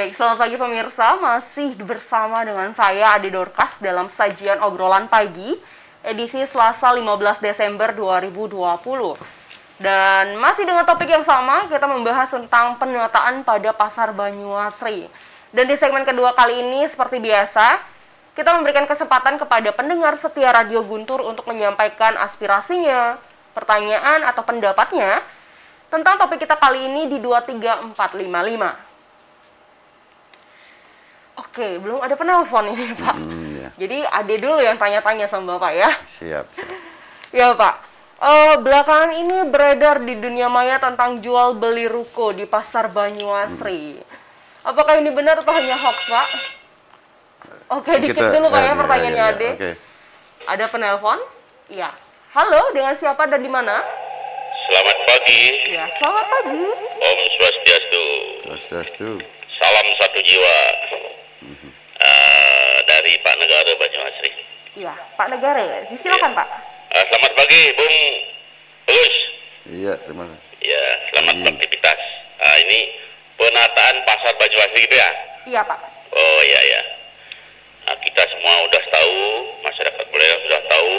Baik, selamat pagi pemirsa. Masih bersama dengan saya Ade Dorcas dalam sajian obrolan pagi edisi Selasa 15 Desember 2020. Dan masih dengan topik yang sama, kita membahas tentang penataan pada Pasar Banyuasri. Dan di segmen kedua kali ini seperti biasa, kita memberikan kesempatan kepada pendengar setia Radio Guntur untuk menyampaikan aspirasinya, pertanyaan atau pendapatnya tentang topik kita kali ini di 23455. Oke, belum ada penelpon ini, Pak. Ya. Jadi Ade dulu yang tanya-tanya sama Bapak ya. Siap. Ya, Pak. Belakangan ini beredar di dunia maya tentang jual beli ruko di Pasar Banyuasri. Apakah ini benar atau hanya hoax, Pak? Oke, dikit dulu Pak ya pertanyaannya Ade. Okay. Ada penelpon? Iya. Halo, dengan siapa dan di mana? Selamat pagi. Ya, selamat pagi. Om Swastiastu. Swastiastu. Salam satu jiwa. Dari Pak Negara Banyuasri. Iya, Pak Negara ya. Silakan, Pak. Selamat pagi, Bung Ulus. Iya, terima kasih. Ya, selamat beraktivitas. Ini penataan Pasar Banyuasri gitu ya? Iya, Pak. Oh iya ya. Kita semua udah tahu, masyarakat Buleleng sudah tahu,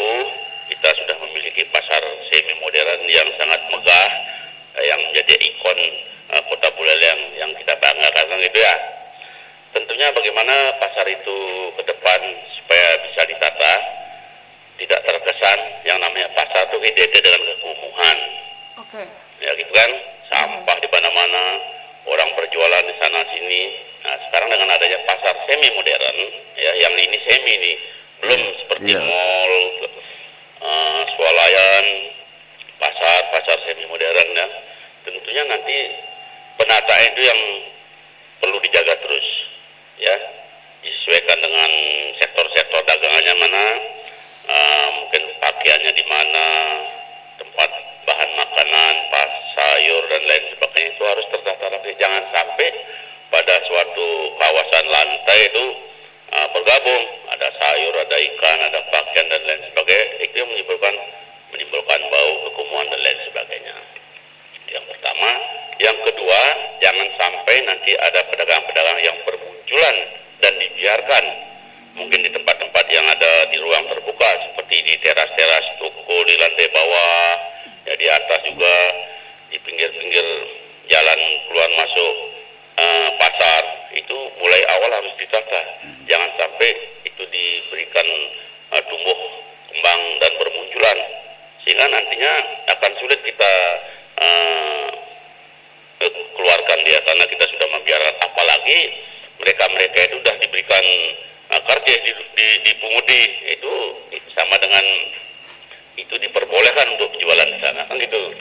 kita sudah memiliki pasar semi modern yang sangat megah, yang menjadi ikon kota Buleleng yang kita banggakan gitu ya. Tentunya bagaimana pasar itu ke depan supaya bisa ditata, tidak terkesan yang namanya pasar itu identik dengan kekumuhan. Oke. Ya gitu kan, sampah di mana-mana, orang berjualan di sana sini. Nah sekarang dengan adanya pasar semi modern, ya yang ini semi nih, belum seperti mall, swalayan, pasar semi modern ya. Tentunya nanti penataan itu yang perlu dijaga terus, ya, disesuaikan dengan sektor-sektor dagangannya mana, mungkin pakaiannya di mana, tempat bahan makanan, sayur dan lain sebagainya itu harus tertata rapi. Jangan sampai pada suatu kawasan lantai itu bergabung, ada sayur, ada ikan, ada pakaian dan lain sebagainya. Itu yang menimbulkan bau, kekumuhan dan lain sebagainya. Yang pertama, yang kedua, jangan sampai nanti ada pedagang-pedagang yang bermunculan dan dibiarkan mungkin di tempat-tempat yang ada di ruang terbuka seperti di teras-teras toko di lantai bawah, ya di atas juga, di pinggir-pinggir jalan keluar masuk pasar. Itu mulai awal harus ditata, jangan sampai itu diberikan tumbuh kembang dan bermunculan sehingga nantinya akan sulit kita keluarkan dia karena kita sudah membiarkan. Apalagi mereka itu sudah diberikan karcis dipunguti, itu sama dengan itu diperbolehkan untuk jualan di sana kan gitu.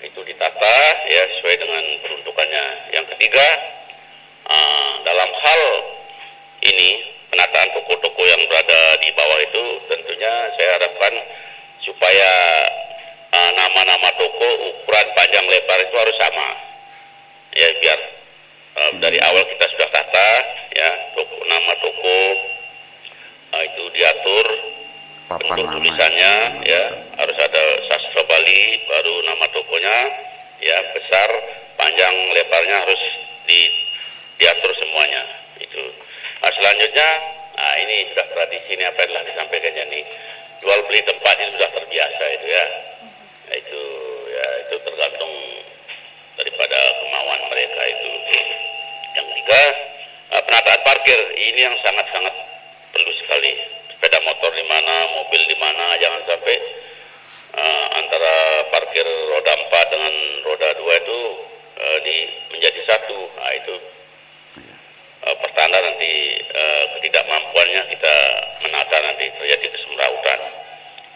Itu ditata ya sesuai dengan peruntukannya. Yang ketiga, dalam hal ini penataan toko-toko yang berada di bawah itu tentunya saya harapkan supaya nama-nama toko, ukuran panjang lebar itu harus sama ya, biar dari awal kita sudah tata ya, nama toko itu diatur, bentuk tulisannya ya harus ada sastra Bali, baru nama tokonya ya, besar panjang lebarnya harus diatur semuanya itu. Nah selanjutnya, ini sudah tradisi ini apa yang telah disampaikannya nih, jual beli tempat ini sudah terbiasa itu ya. Itu tergantung daripada kemauan mereka itu. Yang ketiga, penataan parkir ini yang sangat-sangat perlu sekali. Sepeda motor di mana, mobil di mana, jangan sampai antara parkir roda 4 dengan roda 2 itu menjadi satu. Nah itu pertanda nanti ketidakmampuannya kita menata, nanti terjadi kesemrautan.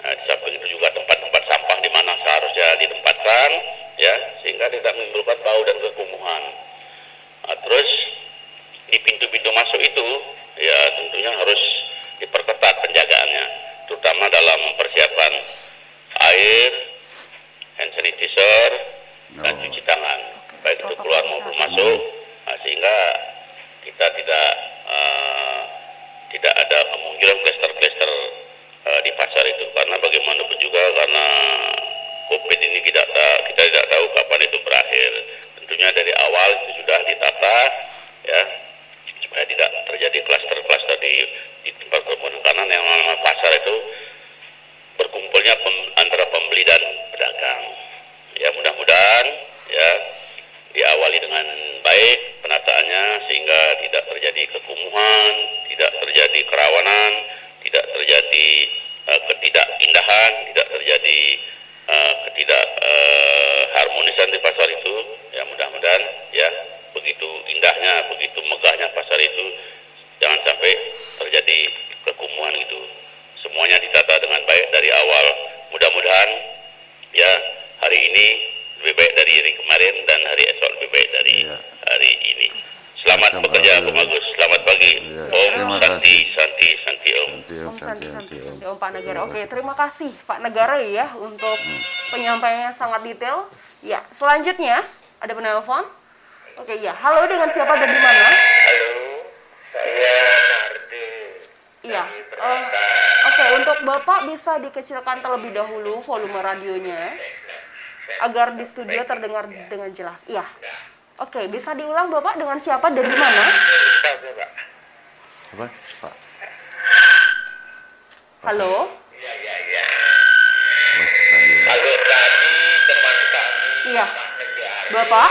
Nah, di samping itu juga tempat-tempat sampah di mana seharusnya ditempatkan ya, sehingga tidak menimbulkan bau dan kekumuhan. Nah, terus di pintu-pintu masuk itu ya tentunya harus diperketat penjagaannya, terutama dalam persiapan air, hand sanitizer, dan cuci tangan, baik itu keluar maupun masuk. Nah, sehingga kita tidak ada kemungkinan klaster-klaster di pasar itu, karena bagaimanapun juga karena COVID ini kita tidak tahu kapan itu berakhir. Tentunya dari awal itu sudah ditata ya, terjadi klaster-klaster di tempat kerumunan, karena yang namanya pasar itu berkumpulnya antara pembeli dan pedagang. Ya mudah-mudahan ya diawali dengan baik penataannya sehingga tidak terjadi kekumuhan, tidak terjadi kerawanan, tidak terjadi ketidakindahan, tidak terjadi harmonisan di pasar itu. Ya mudah-mudahan ya begitu indahnya, begitu megahnya pasar itu jangan sampai terjadi kekumuhan itu. Semuanya ditata dengan baik dari awal. Mudah-mudahan ya hari ini lebih baik dari hari kemarin dan hari esok lebih baik dari hari ini. Selamat bekerja Om Agus. Selamat pagi. Om Santi Om. Om Santi Om Pak Negara. Oke, terima kasih Pak Negara ya untuk penyampaiannya sangat detail. Ya, selanjutnya ada penelpon. Oke, ya. Halo, dengan siapa dan di mana? Halo, saya Nardi. Iya. Oke, untuk Bapak bisa dikecilkan terlebih dahulu volume radionya agar di studio terdengar dengan jelas. Iya. Oke, bisa diulang Bapak dengan siapa dan di mana? Apa? Pak. Halo. Iya. Halo, tadi teman kami. Iya. Bapak,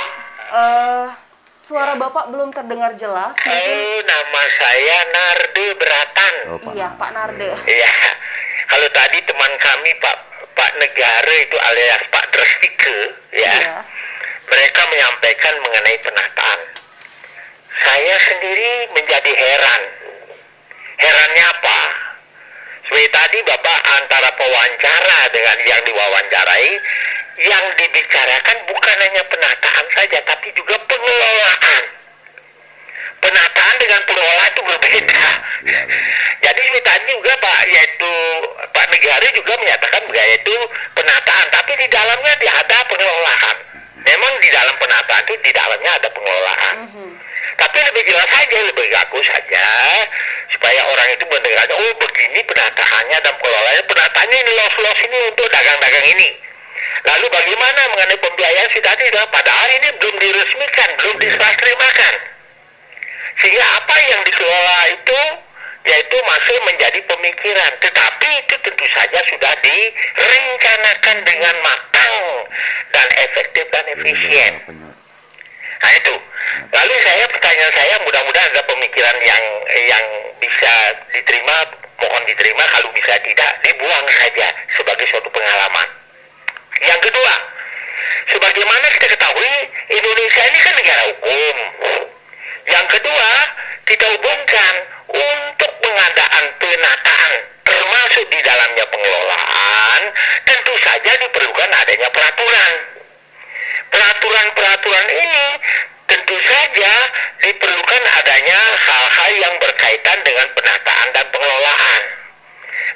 suara Bapak belum terdengar jelas. Mungkin... nama saya Narde Beratan. Oh, Pak. Iya, Pak Narde. Iya. Kalau tadi teman kami Pak Negara itu alias Pak Drestike, ya. Iya. Mereka menyampaikan mengenai penataan. Saya sendiri menjadi heran. Herannya apa? Seperti tadi Bapak antara pewawancara dengan yang diwawancarai, yang dibicarakan bukan hanya penataan saja, tapi juga pengelolaan. Penataan dengan pengelolaan itu berbeda. Jadi seperti tadi juga Pak Negara juga menyatakan yaitu penataan, tapi di dalamnya ada pengelolaan. Memang di dalam penataan itu di dalamnya ada pengelolaan. Tapi lebih jelas saja, lebih bagus saja supaya orang itu mendengar, oh begini penataannya dan pengelolaannya. Penataannya ini los ini untuk dagang-dagang ini. Lalu bagaimana mengenai pembiayaan si tadi? Padahal ini belum diresmikan, belum diserah terimakan. Sehingga apa yang dikelola itu yaitu masih menjadi pemikiran, tetapi itu tentu saja sudah direncanakan dengan matang dan efektif dan efisien. Nah itu. Lalu pertanyaan saya mudah-mudahan ada pemikiran yang bisa diterima, mohon diterima, kalau bisa tidak dibuang saja sebagai suatu pengalaman. Yang kedua, sebagaimana kita ketahui Indonesia ini kan negara hukum. Yang kedua, kita hubungkan untuk pengadaan penataan termasuk di dalamnya pengelolaan, tentu saja diperlukan adanya peraturan. Peraturan ini tentu saja diperlukan adanya hal-hal yang berkaitan dengan penataan dan pengelolaan.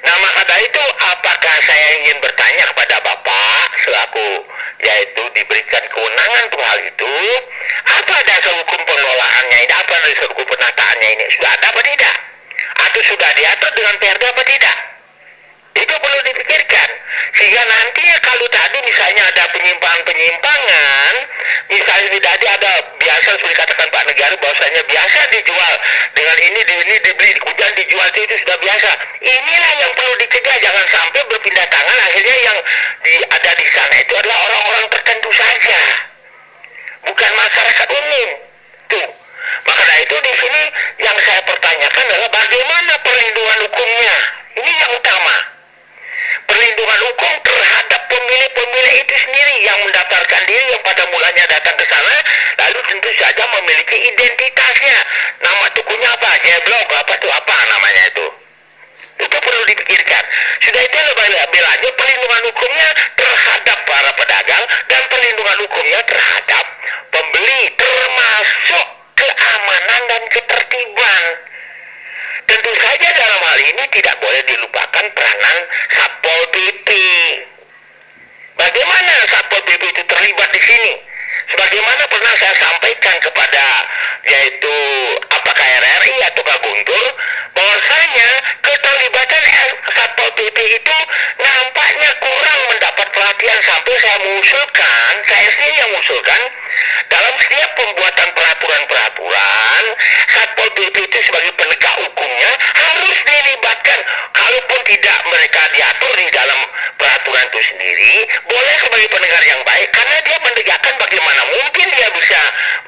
Nah, maka dari itu apakah saya ingin bertanya kepada Bapak selaku yaitu diberikan kewenangan untuk hal itu, apa dasar hukum pengelolaannya ini, apa dasar hukum penataannya ini, sudah ada apa tidak? Atau sudah diatur dengan perda apa tidak? Itu perlu dipikirkan. Sehingga nantinya kalau tadi misalnya ada penyimpangan, misalnya tadi ada biasa seperti katakan Pak Negara bahwasanya biasa dijual dengan ini dibeli, kemudian dijual itu sudah biasa. Inilah yang perlu dicegah, jangan sampai berpindah tangan akhirnya yang ada di sana itu adalah orang-orang tertentu saja, bukan masyarakat umum. Tuh. Maka dari itu di sini yang saya pertanyakan adalah bagaimana perlindungan hukumnya. Ini yang utama. Perlindungan hukum terhadap pemilih-pemilih itu sendiri yang mendaftarkan diri, yang pada mulanya datang ke sana, lalu tentu saja memiliki identitasnya. Nama tukunya apa? Jeblok, apa tuh, apa namanya itu? Itu perlu dipikirkan. Sudah itu lebih lanjut perlindungan hukumnya terhadap para pedagang dan perlindungan hukumnya terhadap pembeli, termasuk keamanan dan ketertiban. Tentu saja dalam hal ini tidak boleh dilupakan peranan Satpol PP. Bagaimana Satpol PP itu terlibat di sini? Sebagaimana pernah saya sampaikan kepada yaitu apakah RRI atau Guntur, bahwasanya keterlibatan Satpol PP itu nampaknya kurang mendapat perhatian sampai saya sendiri yang mengusulkan dalam setiap pembuatan peraturan-peraturan Satpol PP itu sebagai penegak sebagai pendengar yang baik karena dia menegakkan bagaimana mungkin dia bisa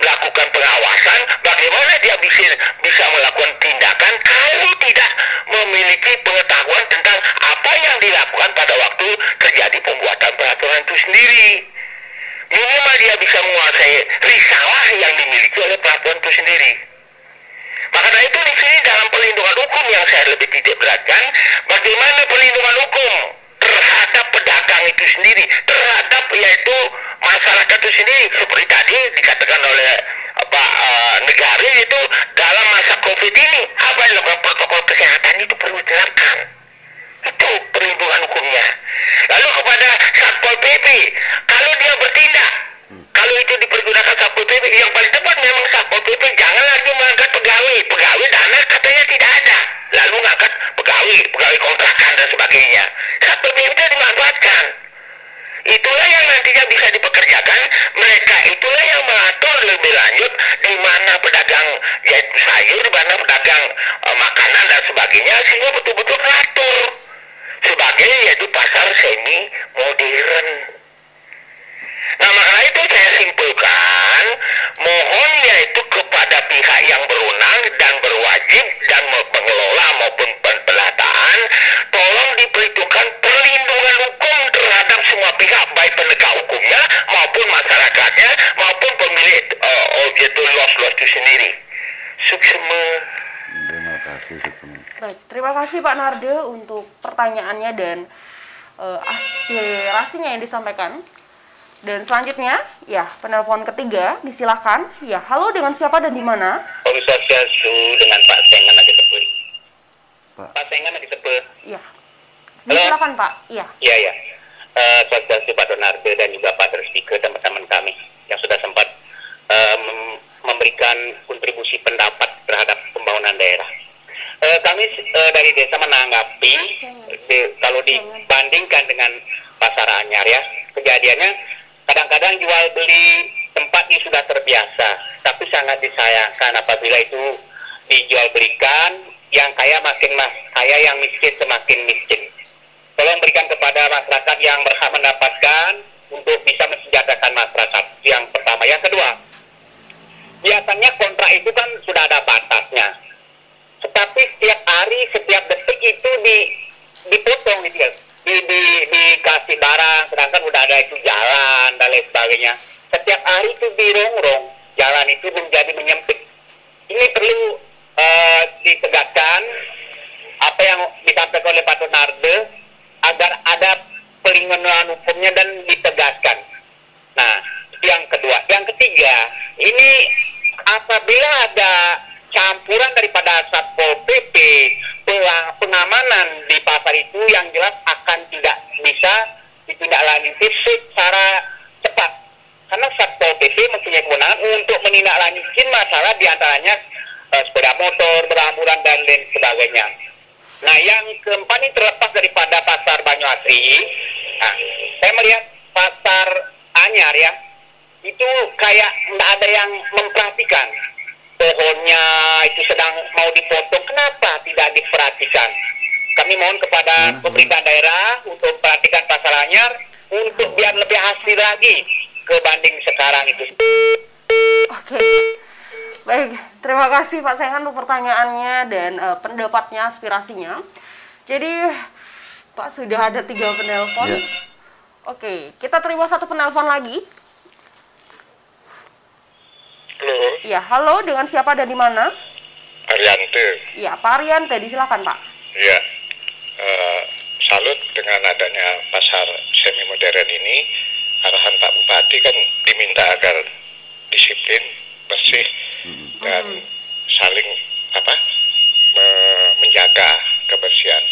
melakukan pengawasan, bagaimana dia bisa melakukan tindakan kalau tidak memiliki pengetahuan tentang apa yang dilakukan pada waktu terjadi pembuatan peraturan itu sendiri. Minimal dia bisa menguasai risalah yang dimiliki oleh peraturan itu sendiri. Maka dari itu di sini dalam perlindungan hukum yang saya lebih titik beratkan, bagaimana perlindungan hukum terhadap pedagang itu sendiri, terhadap yaitu masyarakat itu sendiri, seperti tadi dikatakan oleh negara itu dalam masa COVID ini apa yang dilakukan protokol kesehatan itu perlu diterapkan. Itu perlindungan hukumnya. Lalu kepada Satpol PP, kalau dia bertindak, kalau itu dipergunakan Satpol PP, yang paling tepat memang Satpol PP jangan lagi mengangkat pegawai dana katanya tidak ada, lalu mengangkat pegawai kontrakan dan sebagainya. Satpol PP itu dimanfaatkan. Itulah yang nantinya bisa dipekerjakan. Mereka itulah yang mengatur lebih lanjut di mana pedagang yaitu sayur, di mana pedagang makanan dan sebagainya, sehingga betul-betul teratur sebagai yaitu pasar semi modern. Nah, makanya itu saya simpulkan, mohon yaitu kepada pihak yang berwenang dan berwajib dan pengelola maupun pelataan, tolong diperhitungkan perlindungan hukum terhadap semua pihak, baik penegak hukumnya maupun masyarakatnya maupun pemilik objek luas-luas itu sendiri. Suksema. Terima kasih Suksema. Baik, terima kasih Pak Narde untuk pertanyaannya dan aspirasinya yang disampaikan. Dan selanjutnya, ya, penelpon ketiga, disilakan. Ya, halo, dengan siapa dan di mana? Om Swastiastu, dengan Pak Sengan lagi tebel. Pak Sengan lagi tebel. Iya. Disilakan Pak. Iya. Iya. Swastiastu Pak Donarde dan juga Pak Drestike, teman-teman kami yang sudah sempat memberikan kontribusi pendapat terhadap pembangunan daerah. Kami dari desa menanggapi kalau dibandingkan dengan pasar Anyar ya, kejadiannya kadang-kadang jual beli tempat ini sudah terbiasa, tapi sangat disayangkan apabila itu dijual belikan, yang kaya makin kaya, yang miskin semakin miskin. Tolong berikan kepada masyarakat yang berhak mendapatkan untuk bisa mensejahterakan masyarakat. Yang pertama. Yang kedua, biasanya kontrak itu kan sudah ada batasnya, tetapi setiap hari, setiap detik itu dipotong gitu ya. Dikasih barang, sedangkan udah ada itu jalan dan lain sebagainya. Setiap hari itu dirongrong, jalan itu menjadi menyempit. Ini perlu ditegakkan apa yang disampaikan oleh Pak Donarde agar ada perlindungan hukumnya dan ditegaskan. Nah, itu yang kedua. Yang ketiga, ini apabila ada campuran daripada Satpol PP, pengamanan di pasar itu yang jelas akan tidak bisa ditindaklanjuti secara cepat. Karena Satpol PP mempunyai kewenangan untuk menindaklanjuti masalah diantaranya sepeda motor, berhamburan, dan lain sebagainya. Nah, yang keempat ini terlepas daripada pasar Banyuasri. Nah, saya melihat pasar Anyar ya, itu kayak tidak ada yang memperhatikan. Pohonnya itu sedang mau dipotong, kenapa tidak diperhatikan? Kami mohon kepada pemerintah daerah untuk perhatikan pasar Anyar untuk biar lebih asli lagi kebanding sekarang itu. Oke. Baik, terima kasih Pak Sengan untuk pertanyaannya dan pendapatnya, aspirasinya. Jadi Pak sudah ada 3 penelpon. Ya. Oke, kita terima satu penelpon lagi. Halo, Ya, halo, dengan siapa dan di mana? Ariante. Ya, Pak Ariante, disilakan Pak. Ya, salut dengan adanya pasar semi modern ini. Arahan Pak Bupati kan diminta agar disiplin, bersih, dan saling menjaga kebersihan.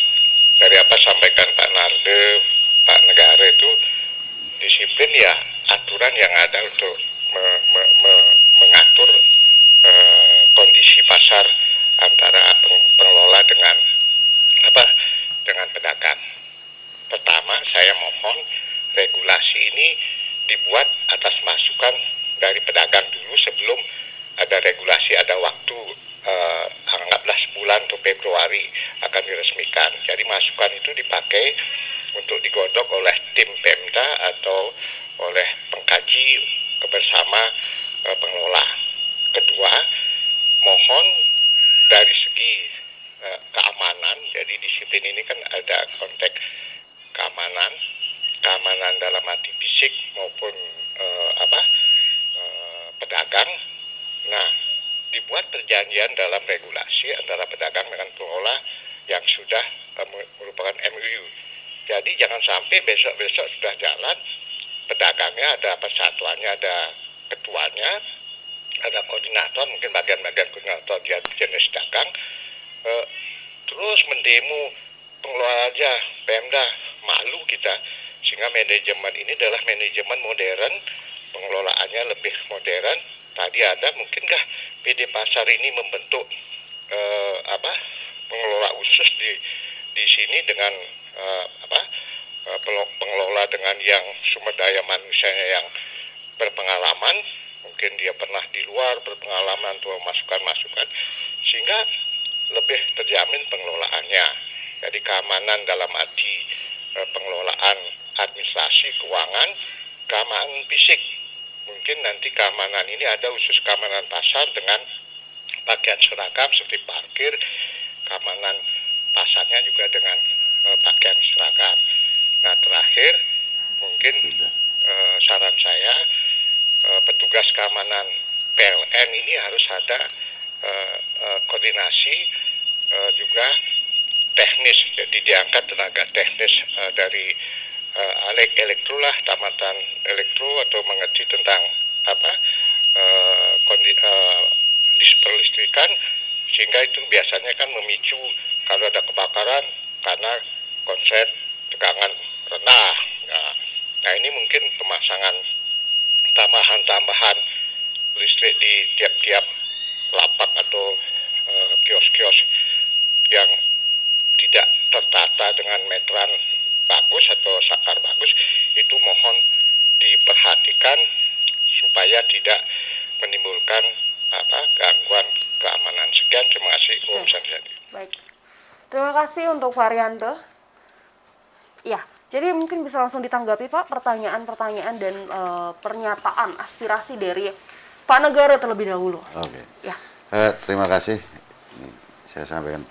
Dari apa sampaikan Pak Narde, Pak Negara itu disiplin ya, aturan yang ada untuk mengatur kondisi pasar antara pengelola dengan pedagang. Pertama, saya mohon regulasi ini dibuat atas masukan dari pedagang dulu sebelum ada regulasi, ada waktu anggaplah sebulan atau Februari akan diresmikan. Jadi masukan itu dipakai untuk digodok oleh tim Pemda atau oleh pengkaji bersama pengelola. Kedua, mohon dari segi keamanan, jadi disiplin ini kan ada konteks keamanan dalam arti fisik maupun pedagang. Nah, dibuat perjanjian dalam regulasi antara pedagang dengan pengelola yang sudah merupakan MOU. Jadi jangan sampai besok-besok sudah jalan, pedagangnya ada persatuannya, ada ketuanya, ada koordinator, mungkin bagian-bagian koordinator dia jenis dagang, terus mendemo pengelola aja, Pemda, malu kita. Sehingga manajemen ini adalah manajemen modern, pengelolaannya lebih modern. Tadi ada, mungkinkah PD Pasar ini membentuk pengelola khusus di sini dengan pengelola dengan yang sumber daya manusianya yang berpengalaman, mungkin dia pernah di luar berpengalaman untuk masukan-masukan, sehingga lebih terjamin pengelolaannya. Jadi keamanan dalam arti pengelolaan administrasi keuangan, keamanan fisik. Mungkin nanti keamanan ini ada khusus keamanan pasar dengan pakaian seragam seperti parkir, keamanan pasarnya juga dengan pakaian seragam. Nah, terakhir mungkin saran saya, petugas keamanan PLN ini harus ada koordinasi juga teknis, jadi diangkat tenaga teknis dari elektrolah, tamatan elektro atau mengerti tentang perlistrikan, sehingga itu biasanya kan memicu kalau ada kebakaran karena konslet tegangan rendah. Nah, ini mungkin pemasangan tambahan listrik di tiap-tiap lapak atau kios-kios yang tidak tertata dengan meteran bagus atau sakar bagus, itu mohon diperhatikan supaya tidak menimbulkan gangguan keamanan. Sekian, terima kasih. Om Sanjani. Baik, terima kasih untuk Varianto. Ya, jadi mungkin bisa langsung ditanggapi Pak pertanyaan-pertanyaan dan pernyataan aspirasi dari Pak Negara terlebih dahulu. Oke. Ya. Terima kasih. Ini saya sampaikan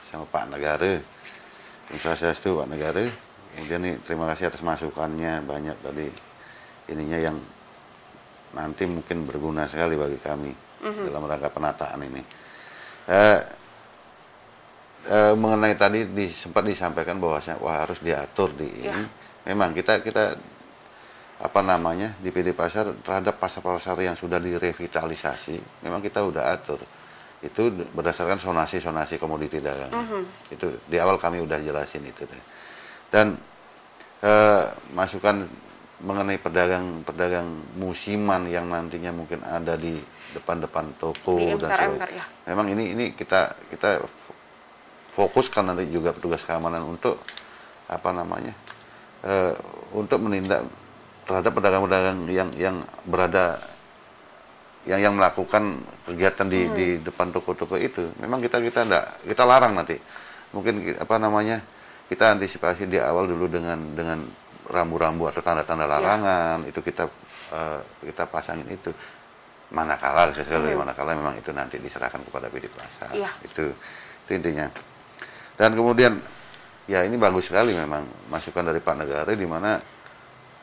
sama Pak Negara. Saya setuju Pak Negara. Kemudian nih terima kasih atas masukannya, banyak tadi ininya yang nanti mungkin berguna sekali bagi kami dalam rangka penataan ini. Mengenai tadi sempat disampaikan bahwasanya harus diatur di ini. Memang kita di PD Pasar terhadap pasar-pasar yang sudah direvitalisasi, memang kita udah atur. Itu berdasarkan sonasi komoditi dagang. Itu di awal kami udah jelasin itu deh. Dan masukan mengenai pedagang musiman yang nantinya mungkin ada di depan-depan toko dan sebagainya. Memang ini kita fokuskan nanti juga petugas keamanan untuk untuk menindak terhadap pedagang-pedagang yang berada yang melakukan kegiatan di depan toko-toko itu. Memang kita larang nanti. Mungkin kita antisipasi di awal dulu dengan rambu-rambu atau tanda-tanda larangan, itu kita pasangin itu. Manakala memang itu nanti diserahkan kepada PD Pasar. Itu intinya. Dan kemudian ya ini bagus sekali memang masukan dari Pak Negara, di mana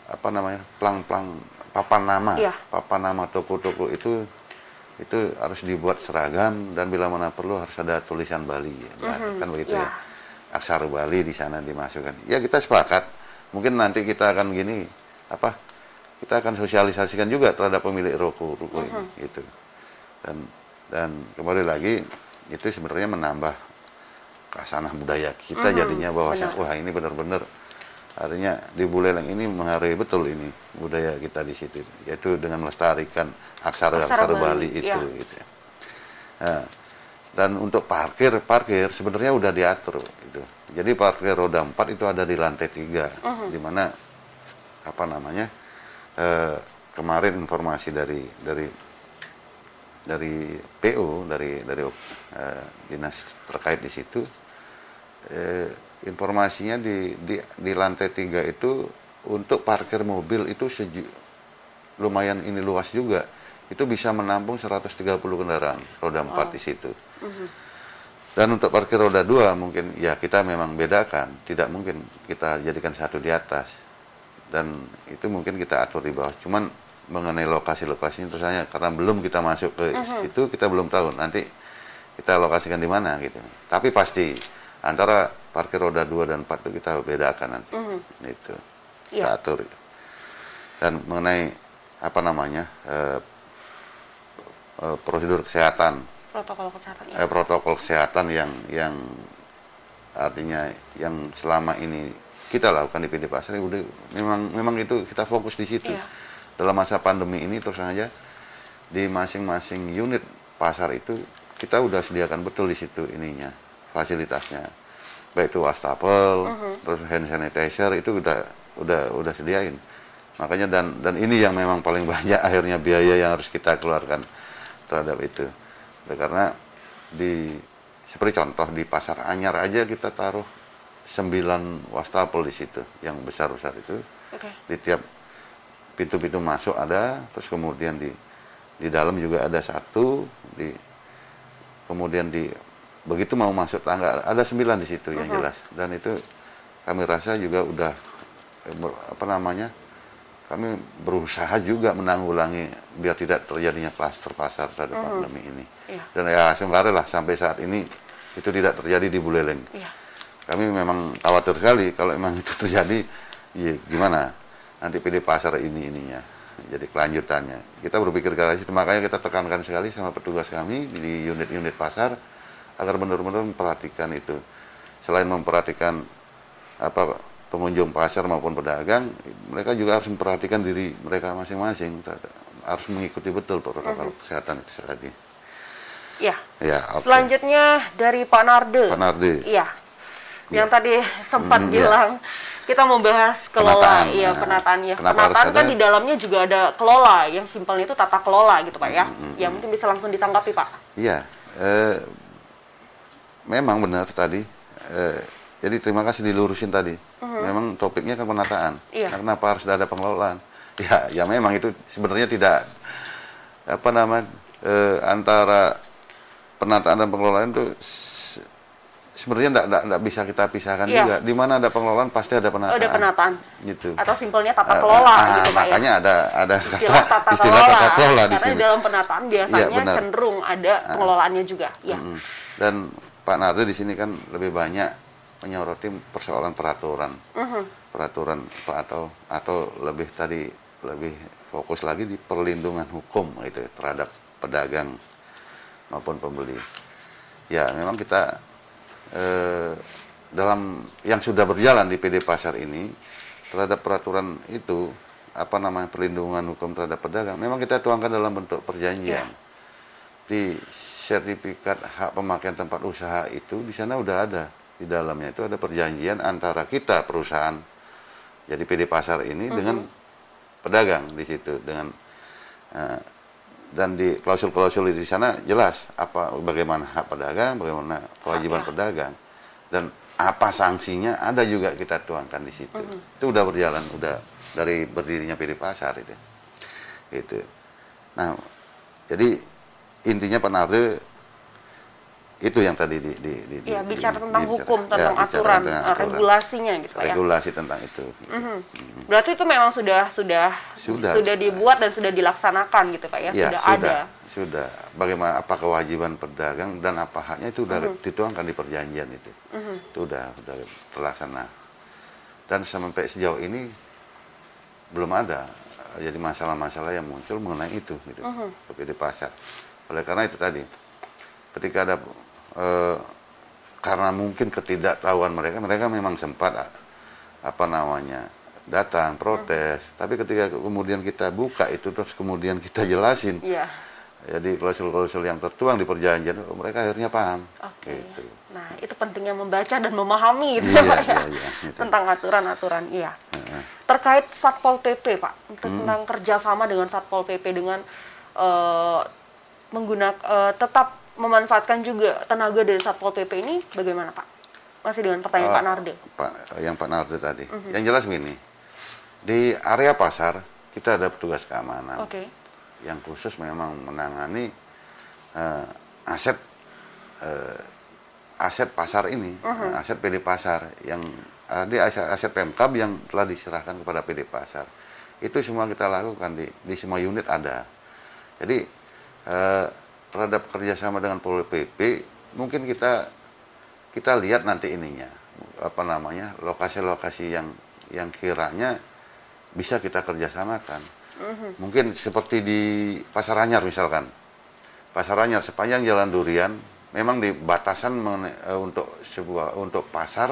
papan nama toko-toko itu harus dibuat seragam, dan bila mana perlu harus ada tulisan Bali kan begitu ya, aksara Bali di sana dimasukkan. Ya kita sepakat, mungkin nanti kita akan kita akan sosialisasikan juga terhadap pemilik ruko ini gitu. Dan kembali lagi itu sebenarnya menambah kasanah budaya kita, jadinya bahwasanya wah ini benar-benar artinya di Buleleng ini menghargai betul ini budaya kita di situ, yaitu dengan melestarikan aksara Bali itu gitu ya. Nah, dan untuk parkir sebenarnya udah diatur gitu. Jadi parkir roda 4 itu ada di lantai 3, di mana kemarin informasi dari PO dari dinas terkait di situ, informasinya di lantai 3 itu untuk parkir mobil itu lumayan ini luas juga. Itu bisa menampung 130 kendaraan roda 4 di situ. Dan untuk parkir roda 2 mungkin ya kita memang bedakan, tidak mungkin kita jadikan satu di atas. Dan itu mungkin kita atur di bawah. Cuman mengenai lokasi-lokasinya terus hanya karena belum kita masuk ke itu, kita belum tahu nanti kita lokasikan di mana gitu. Tapi pasti antara parkir roda 2 dan 4 itu kita bedakan nanti. Itu. Kita atur. Dan mengenai apa namanya? Prosedur kesehatan. Protokol kesehatan yang artinya yang selama ini kita lakukan di PD Pasar udah memang itu kita fokus di situ. Dalam masa pandemi ini terus saja di masing-masing unit pasar itu kita udah sediakan betul di situ ininya fasilitasnya, baik itu wastafel, terus hand sanitizer itu udah sediain. Makanya dan ini yang memang paling banyak akhirnya biaya yang harus kita keluarkan terhadap itu. Karena seperti contoh di Pasar Anyar aja kita taruh 9 wastafel di situ yang besar-besar itu. Di tiap pintu-pintu masuk ada, terus kemudian di dalam juga ada satu, kemudian begitu mau masuk tangga ada 9 di situ yang jelas. Dan itu kami rasa juga udah kami berusaha juga menanggulangi biar tidak terjadinya klaster pasar terhadap pandemi ini. Dan ya semoga lah sampai saat ini itu tidak terjadi di Buleleng. Kami memang khawatir sekali kalau memang itu terjadi, ya gimana nanti PD Pasar ininya. Jadi kelanjutannya. Kita berpikir ke arah situ, makanya kita tekankan sekali sama petugas kami di unit-unit pasar agar benar-benar memperhatikan itu. Selain memperhatikan pengunjung pasar maupun pedagang, mereka juga harus memperhatikan diri mereka masing-masing, harus mengikuti betul protokol kesehatan itu tadi. Ya. Selanjutnya dari Pak Narde. Iya. Yang tadi sempat bilang kita mau bahas kelola, penataannya. Penataan kan di dalamnya juga ada kelola, yang simpelnya itu tata kelola gitu Pak ya. Yang mungkin bisa langsung ditanggapi Pak. Iya. Memang benar tadi. Jadi terima kasih dilurusin tadi. Memang topiknya kan penataan. Kenapa harus ada pengelolaan? Ya memang itu sebenarnya tidak antara penataan dan pengelolaan itu sebenarnya tidak bisa kita pisahkan juga. Di mana ada pengelolaan pasti ada penataan. Ada penataan. Gitu. Atau simpelnya tata kelola gitu Pak ya. Makanya ada istilah tata kelola di sini. Karena di dalam penataan biasanya cenderung ada pengelolaannya juga. Dan Pak Narde di sini kan lebih banyak menyoroti persoalan peraturan atau lebih fokus lagi di perlindungan hukum gitu terhadap pedagang maupun pembeli. Ya memang kita dalam yang sudah berjalan di PD Pasar ini terhadap peraturan itu perlindungan hukum terhadap pedagang memang kita tuangkan dalam bentuk perjanjian. Di sertifikat hak pemakaian tempat usaha itu di sana udah ada. Di dalamnya itu ada perjanjian antara kita perusahaan jadi PD Pasar ini dengan pedagang di situ dan di klausul-klausul di sana jelas bagaimana hak pedagang, bagaimana kewajiban pedagang dan apa sanksinya ada juga kita tuangkan di situ. Itu udah berjalan udah dari berdirinya PD Pasar itu. Nah, jadi intinya Pak Narde itu yang tadi bicara tentang hukum, tentang aturan, regulasinya gitu ya. Regulasi tentang itu. Berarti itu memang sudah dibuat dan sudah dilaksanakan gitu Pak ya, sudah. Bagaimana apa kewajiban pedagang dan apa haknya itu sudah dituangkan di perjanjian itu. Itu sudah terlaksana. Dan sampai sejauh ini belum ada jadi masalah-masalah yang muncul mengenai itu gitu. PD Pasar. Oleh karena itu tadi ketika ada karena mungkin ketidaktahuan mereka memang sempat datang protes, tapi ketika kemudian kita buka itu terus kemudian kita jelasin, jadi klausul-klausul yang tertuang di perjanjian mereka akhirnya paham. Gitu. Nah itu pentingnya membaca dan memahami gitu Pak ya, tentang aturan-aturan. Terkait Satpol PP Pak, tentang kerjasama dengan Satpol PP dengan menggunakan tetap memanfaatkan juga tenaga dari Satpol PP ini bagaimana Pak? Masih dengan pertanyaan Pak Nardi. Yang Pak Nardi tadi. Yang jelas begini, di area pasar kita ada petugas keamanan yang khusus memang menangani aset pasar ini, aset PD Pasar yang ada aset Pemkab yang telah diserahkan kepada PD Pasar. Itu semua kita lakukan di semua unit ada. Jadi terhadap kerjasama dengan Pol PP mungkin kita lihat nanti ininya lokasi-lokasi yang kiranya bisa kita kerjasamakan. Mungkin seperti di Pasar Anyar misalkan. Pasar Anyar sepanjang Jalan Durian memang di batasan untuk pasar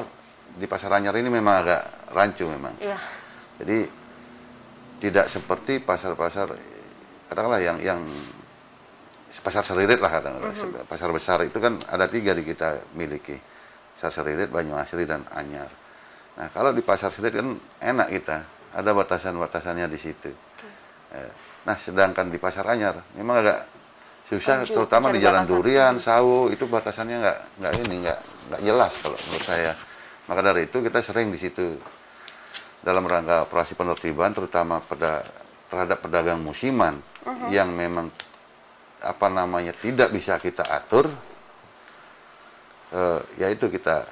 di Pasar Anyar ini memang agak rancu memang. Iya. Jadi tidak seperti pasar-pasar katakanlah yang pasar Seririt lah kadang. Pasar besar itu kan ada 3 di kita miliki. Pasar Seririt, Banyuasri dan Anyar. Nah, kalau di Pasar Seririt kan enak kita, ada batasan-batasannya di situ. Nah, sedangkan di Pasar Anyar memang agak susah, terutama di Jalan Durian, Sawo, itu batasannya nggak jelas kalau menurut saya. Maka dari itu kita sering di situ dalam rangka operasi penertiban, terutama terhadap pedagang musiman yang memang tidak bisa kita atur, yaitu kita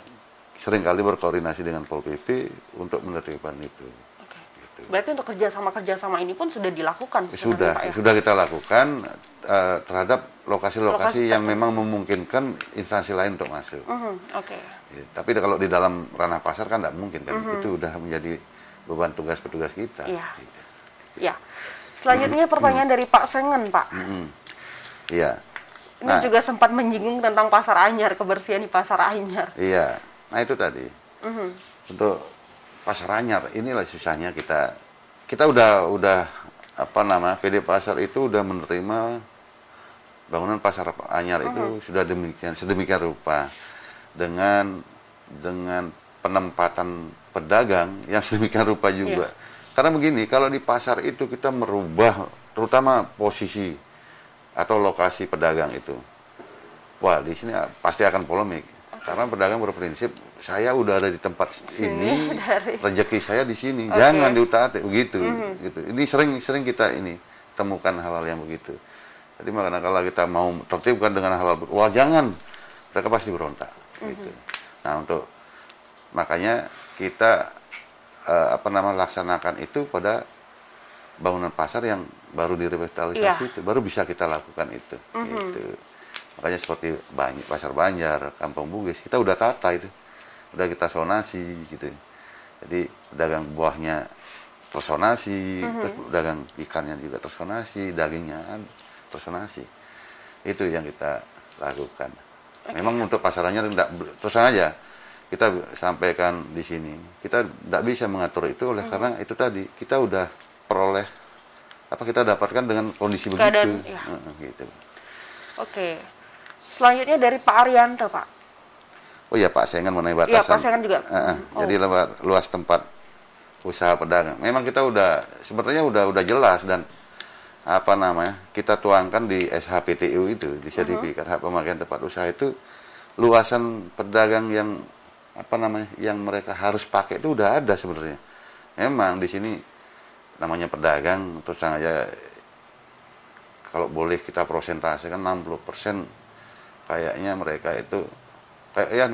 seringkali berkoordinasi dengan Pol PP untuk menertibkan itu. Gitu. Berarti untuk kerjasama ini pun sudah dilakukan? Sudah kita lakukan terhadap lokasi-lokasi yang memang memungkinkan instansi lain untuk masuk. Ya, tapi kalau di dalam ranah pasar kan tidak mungkin kan, itu udah menjadi beban tugas petugas kita. Iya. Gitu. Ya. Selanjutnya pertanyaan dari Pak Sengen, Pak. Iya. Ini juga sempat menyinggung tentang Pasar Anyar, kebersihan di Pasar Anyar. Iya. Nah itu tadi. Untuk Pasar Anyar inilah susahnya kita udah PD Pasar itu udah menerima bangunan Pasar Anyar itu sudah sedemikian rupa dengan penempatan pedagang yang sedemikian rupa juga. Karena begini, kalau di pasar itu kita merubah terutama posisi atau lokasi pedagang itu, wah di sini pasti akan polemik. Karena pedagang berprinsip, saya udah ada di tempat ini, rezeki saya di sini, jangan diutak-atik begitu. Gitu. Ini sering kita temukan hal-hal yang begitu. Jadi makanya kalau kita mau tertibkan dengan hal-hal, wah jangan, mereka pasti berontak. Gitu. Nah makanya kita laksanakan itu pada bangunan pasar yang baru direvitalisasi itu, baru bisa kita lakukan itu. Gitu. Makanya seperti Pasar Banjar, Kampung Bugis, kita udah tata itu, udah kita sonasi gitu. Jadi pedagang buahnya tersonasi, terus pedagang ikannya juga tersonasi, dagingnya tersonasi. Itu yang kita lakukan. Memang untuk pasarannya terus aja kita sampaikan di sini, kita tidak bisa mengatur itu karena itu tadi kita udah peroleh kita dapatkan dengan kondisi begitu. Gitu. Oke. Selanjutnya dari Pak Arianto, Pak. Oh ya, Pak Sengen mengenai batasan. Iya, Pak Sengen juga. Jadi luas tempat usaha pedagang. Memang kita sebenarnya udah jelas dan kita tuangkan di SHPTU itu, di sertifikat hak pemakaian tempat usaha itu, luasan pedagang yang yang mereka harus pakai itu udah ada sebenarnya. Memang di sini namanya pedagang, terus aja kalau boleh kita prosentasikan 60% kayaknya mereka itu 60%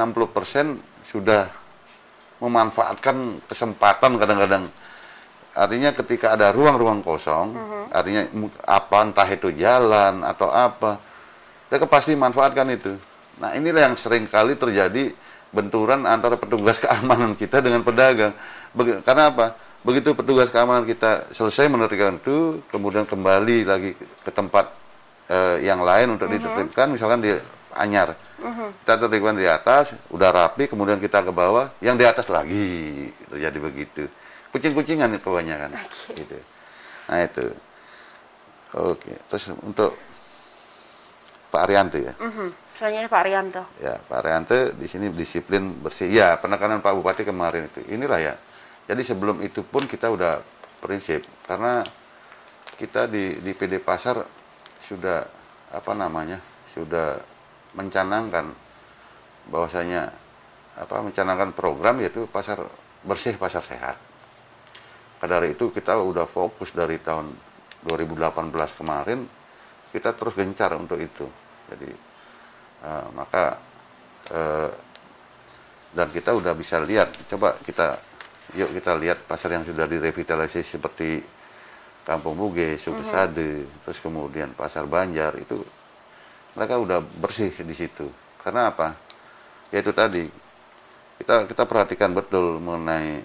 sudah memanfaatkan kesempatan kadang-kadang. Artinya ketika ada ruang-ruang kosong, artinya entah itu jalan atau apa, mereka pasti manfaatkan itu. Nah inilah yang sering kali terjadi benturan antara petugas keamanan kita dengan pedagang. Karena apa? Begitu petugas keamanan kita selesai menertibkan itu, kemudian kembali lagi ke tempat yang lain untuk ditertibkan, misalkan di Anyar. Kita tertibkan di atas, udah rapi, kemudian kita ke bawah, yang di atas lagi terjadi begitu. Kucing-kucingan kebanyakan. Gitu. Nah itu. Oke. Terus untuk Pak Arianto ya. Selanjutnya Pak Arianto. Ya, Pak Arianto di sini disiplin bersih. Ya, penekanan Pak Bupati kemarin itu. Inilah ya. Jadi sebelum itu pun kita udah prinsip, karena kita di PD Pasar sudah sudah mencanangkan bahwasanya mencanangkan program yaitu pasar bersih, pasar sehat. Dari itu kita udah fokus dari tahun 2018 kemarin, kita terus gencar untuk itu. Jadi dan kita udah bisa lihat, yuk kita lihat pasar yang sudah direvitalisasi seperti Kampung Buge, Sukesade, terus kemudian Pasar Banjar, itu mereka udah bersih di situ. Karena apa? Yaitu tadi kita perhatikan betul mengenai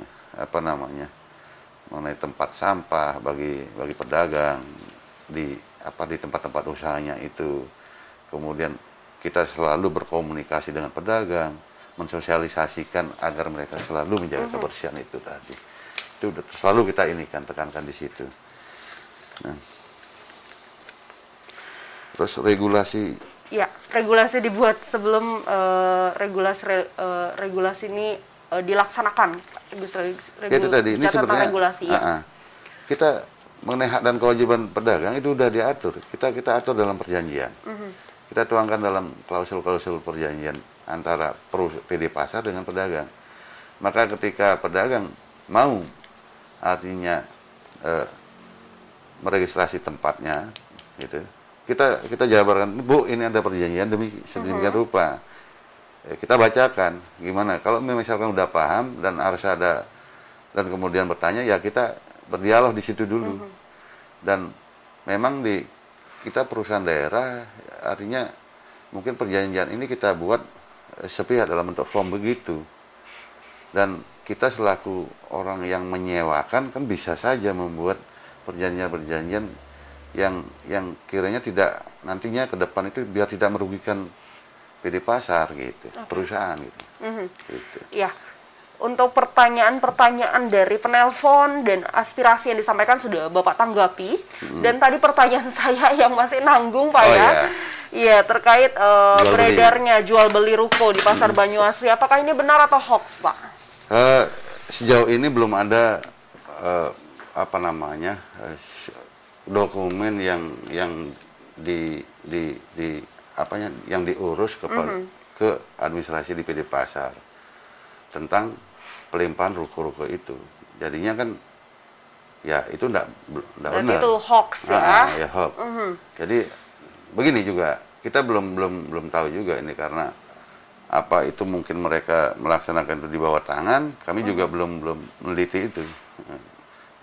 mengenai tempat sampah bagi pedagang di tempat-tempat usahanya itu. Kemudian kita selalu berkomunikasi dengan pedagang, mensosialisasikan agar mereka selalu menjaga kebersihan itu tadi. Itu selalu kita tekankan di situ. Nah, terus regulasi. Ya, regulasi dibuat sebelum regulasi ini dilaksanakan. Itu tadi, ini sebenarnya regulasi, kita mengenai hak dan kewajiban pedagang itu udah diatur. Kita atur dalam perjanjian. Kita tuangkan dalam klausul-klausul perjanjian antara PD pasar dengan pedagang. Maka ketika pedagang mau artinya meregistrasi tempatnya, gitu, kita jabarkan, Bu, ini ada perjanjian sedemikian rupa. Kita bacakan gimana. Kalau misalkan udah paham dan harus ada dan kemudian bertanya, ya kita berdialog di situ dulu. Dan memang kita perusahaan daerah, artinya mungkin perjanjian ini kita buat sepihak dalam bentuk form begitu. Dan kita selaku orang yang menyewakan kan bisa saja membuat perjanjian-perjanjian yang kiranya tidak, nantinya ke depan itu biar tidak merugikan PD pasar gitu, perusahaan gitu. Gitu. Ya. Untuk pertanyaan-pertanyaan dari penelpon dan aspirasi yang disampaikan sudah Bapak tanggapi. Dan tadi pertanyaan saya yang masih nanggung, Pak, ya. Iya, terkait beredarnya jual beli ruko di Pasar Banyuasri. Apakah ini benar atau hoax, Pak? Sejauh ini belum ada dokumen yang diurus ke administrasi di PD Pasar tentang pelimpahan ruko-ruko itu. Jadinya kan ya itu enggak benar. Itu hoax ya. Ya hoax. Jadi begini juga, kita belum tahu juga ini, karena apa itu mungkin mereka melaksanakan itu di bawah tangan, kami juga belum meneliti itu.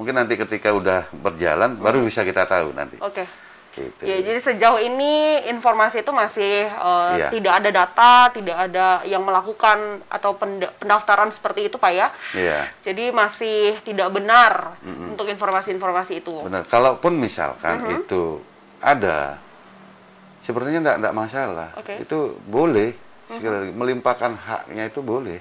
Mungkin nanti ketika udah berjalan baru bisa kita tahu nanti. Oke. Gitu. Ya, jadi sejauh ini informasi itu masih tidak ada data, tidak ada yang melakukan atau pendaftaran seperti itu, Pak, ya? Iya. Jadi masih tidak benar untuk informasi-informasi itu. Benar. Kalaupun misalkan itu ada, sebenarnya enggak masalah. Itu boleh, sekali lagi, melimpahkan haknya itu boleh.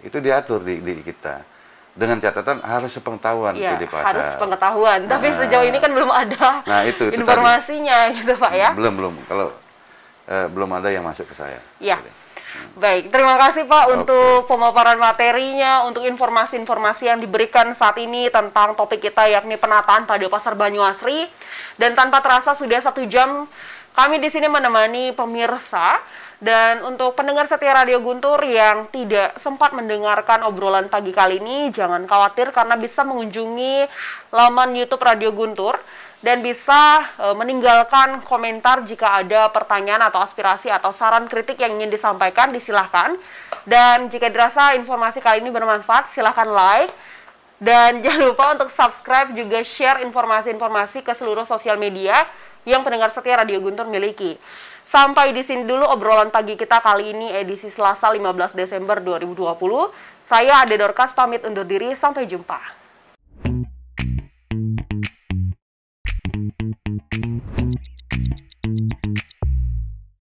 Itu diatur di kita. Dengan catatan harus sepengetahuan PD Pasar. Harus pengetahuan, tapi sejauh ini kan belum ada informasinya tadi, gitu, Pak, ya? Belum. Kalau belum ada yang masuk ke saya. Ya. Baik, terima kasih, Pak, untuk pemaparan materinya, untuk informasi-informasi yang diberikan saat ini tentang topik kita, yakni penataan pada Pasar Banyuasri. Dan tanpa terasa sudah 1 jam kami di sini menemani pemirsa. Dan untuk pendengar setia Radio Guntur yang tidak sempat mendengarkan obrolan pagi kali ini, jangan khawatir karena bisa mengunjungi laman YouTube Radio Guntur dan bisa meninggalkan komentar jika ada pertanyaan atau aspirasi atau saran kritik yang ingin disampaikan, disilahkan. Dan jika dirasa informasi kali ini bermanfaat, silahkan like. Dan jangan lupa untuk subscribe, juga share informasi-informasi ke seluruh sosial media yang pendengar setia Radio Guntur miliki. Sampai di sini dulu obrolan pagi kita kali ini, edisi Selasa 15 Desember 2020. Saya Ade Dorcas pamit undur diri, sampai jumpa.